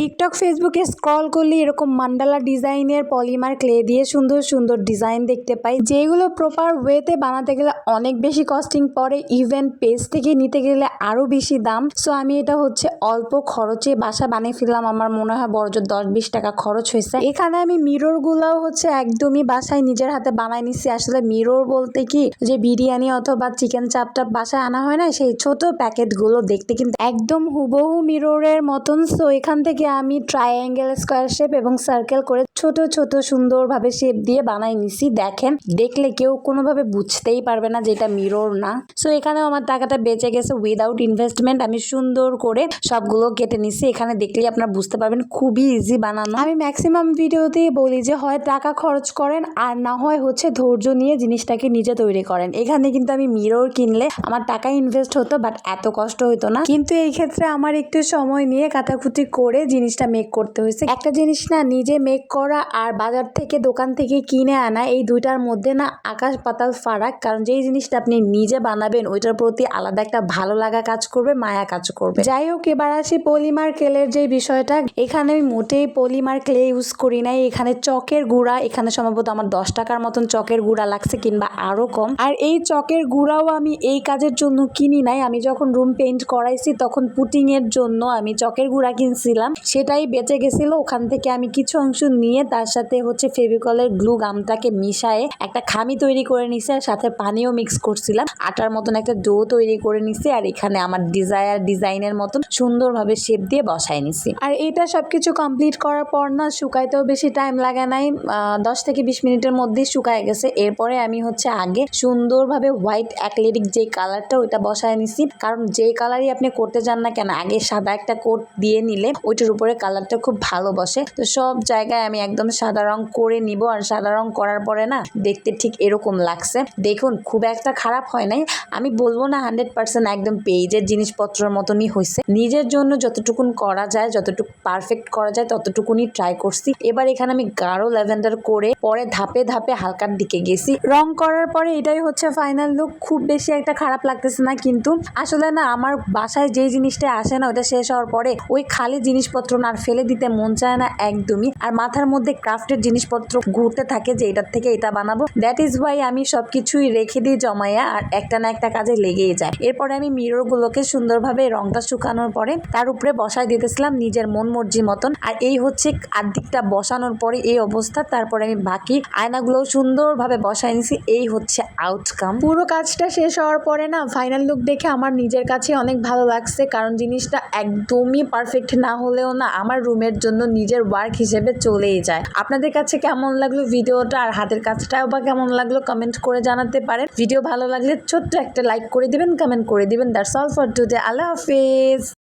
TikTok ফেসবুকে scroll করলে এরকম মান্ডালা ডিজাইনের পলিমার ক্লে দিয়ে সুন্দর সুন্দর ডিজাইন দেখতে পাই, যেগুলো প্রপার ওয়েতে বানাতে গেলে অনেক বেশি কস্টিং পড়ে। ইভেন পেজ থেকে নিতে গেলে আরো বেশি দাম। সো আমি এটা হচ্ছে অল্প খরচে বাসা বানিয়ে ফেললাম। আমার মনে হয় বড়জোর 10-20 টাকা খরচ হয়েছে। এখানে আমি মিরর গুলাও হচ্ছে একদমই বাসায় নিজের হাতে বানাই নিচ্ছি। আসলে মিরর বলতে কি, যে বিরিয়ানি অথবা চিকেন চাপটা বাসায় আনা হয় না, সেই ছোট প্যাকেট গুলো দেখতে কিন্তু একদম হুবহু মিররের মতন। সো এখান থেকে আমি ট্রায়াঙ্গেল, স্কোয়ার শেপ এবং সার্কেল করে ছোট ছোট সুন্দরভাবে শেপ দিয়ে বানাই নিছি। দেখেন, দেখলে কেউ কোনোভাবে বুঝতেই পারবে না যে এটা মিরর না। সো এখানেও আমার টাকাটা বেঁচে গেছে উইদাউট ইনভেস্টমেন্ট। আমি সুন্দর করে সবগুলো কেটে নিছি। এখানে দেখলেই আপনারা বুঝতে পারবেন খুবই ইজি বানানো। আমি ম্যাক্সিমাম ভিডিওতেই বলি যে হয় টাকা খরচ করেন, আর না হয় হচ্ছে ধৈর্য নিয়ে জিনিসটাকে নিজে তৈরি করেন। এখানে কিন্তু আমি মিরর কিনলে আমার টাকা ইনভেস্ট হতো, বাট এত কষ্ট হতো না। কিন্তু এই ক্ষেত্রে আমার একটু সময় নিয়ে কাটাকুটি করে জিনিসটা মেক করতে হয়েছে। একটা জিনিস না নিজে মেক করা আর বাজার থেকে দোকান থেকে কিনে আনা, এই দুইটার মধ্যে না আকাশ পাতাল ফারাক। কারণ যেই জিনিসটা আপনি নিজে বানাবেন ওইটার প্রতি আলাদা একটা ভালো লাগা কাজ করবে, মায়া কাজ করবে। যাই হোক, এবার আসি পলিমার ক্লের যে বিষয়টা। এখানে আমি মোটেই পলিমার ক্লে ইউজ করি নাই। এখানে চকের গুঁড়া, এখানে সম্ভবত আমার 10 টাকার মতন চকের গুঁড়া লাগছে, কিংবা আরো কম। আর এই চকের গুঁড়াও আমি এই কাজের জন্য কিনি নাই। আমি যখন রুম পেইন্ট করাইছি তখন পুটিং এর জন্য আমি চকের গুঁড়া কিনছিলাম, সেটাই বেঁচে গেছিল। ওখান থেকে আমি কিছু অংশ নিয়ে তার সাথে হচ্ছে ফেভিকলের গ্লু গামটাকে মিশায়ে একটা খামি তৈরি করে নিছি, আর সাথে পানিও মিক্স করছিলাম। আটার মতন একটা ডো তৈরি করে নিছি, আর এখানে আমার ডিজাইনের মতন সুন্দরভাবে শেপ দিয়ে বসাই নিছি। আর এটা সবকিছু কমপ্লিট করার পর না শুকাইতেও বেশি টাইম লাগে নাই, 10 থেকে 20 মিনিটের মধ্যেই শুকায় গেছে। এরপরে আমি হচ্ছে আগে সুন্দরভাবে হোয়াইট অ্যাক্রিলিক যে কালারটা ওইটা বসায় নিছি। কারণ যে কালারই আপনি করতে যান না কেন, আগে সাদা একটা কোট দিয়ে নিলে ওইটার উপরে কালারটা খুব ভালো বসে। তো সব জায়গায় আমি একদম সাদা রং করে নিব। আর সাদা রং করার পরে না দেখতে ঠিক এরকম লাগছে। দেখুন, খুব একটা খারাপ হয় নাই। আমি বলবো না 100% একদম পেজের জিনিসপত্রের মতনই হয়েছে। নিজের জন্য যতটুকুন করা যায়, যতটুকু পারফেক্ট করা যায় ততটুকুনি ট্রাই করছি। এবার এখানে আমি গাঢ় ল্যাভেন্ডার করে পরে ধাপে ধাপে হালকার দিকে গেছি। রং করার পরে এটাই হচ্ছে ফাইনাল লুক। খুব বেশি একটা খারাপ লাগতেছে না, কিন্তু আসলে না আমার বাসায় যেই জিনিসটা আসে না, ওটা শেষ হওয়ার পরে ওই খালি জিনিসপত্র না আর ফেলে দিতে মন চায় না একদমই। আর মাথার মধ্যে ক্রাফটের জিনিসপত্র ঘুরতে থাকে যে এটার থেকে এটা বানাবো। দ্যাট ইজ ওয়াই আমি সবকিছুই রেখে দিই জমাইয়া, আর একটা না একটা কাজে লেগেই যায়। এরপরে আমি মিরর গুলোকে সুন্দরভাবে রংটা শুকানোর পরে তার উপরে বসায় দিতেছিলাম নিজের মন মর্জি মতন। আর এই হচ্ছে আর্ধেকটা বসানোর পরে এই অবস্থা। তারপরে আমি বাকি আয়নাগুলো সুন্দরভাবে বসায় নিছি। এই হচ্ছে আউটকাম। পুরো কাজটা শেষ হওয়ার পরে না ফাইনাল লুক দেখে আমার নিজের কাছে অনেক ভালো লাগছে। কারণ জিনিসটা একদমই পারফেক্ট না হলেও না আমার রুমের জন্য নিজের ওয়ার্ক হিসেবে চলেই যায়। আপনাদের কাছে কেমন লাগলো ভিডিওটা, আর হাতের কাজটাও বা কেমন লাগলো কমেন্ট করে জানাতে পারেন। ভিডিও ভালো লাগলে ছোট্ট একটা লাইক করে দিবেন, কমেন্ট করে দিবেন। That's all for today. আল্লাহ হাফেজ।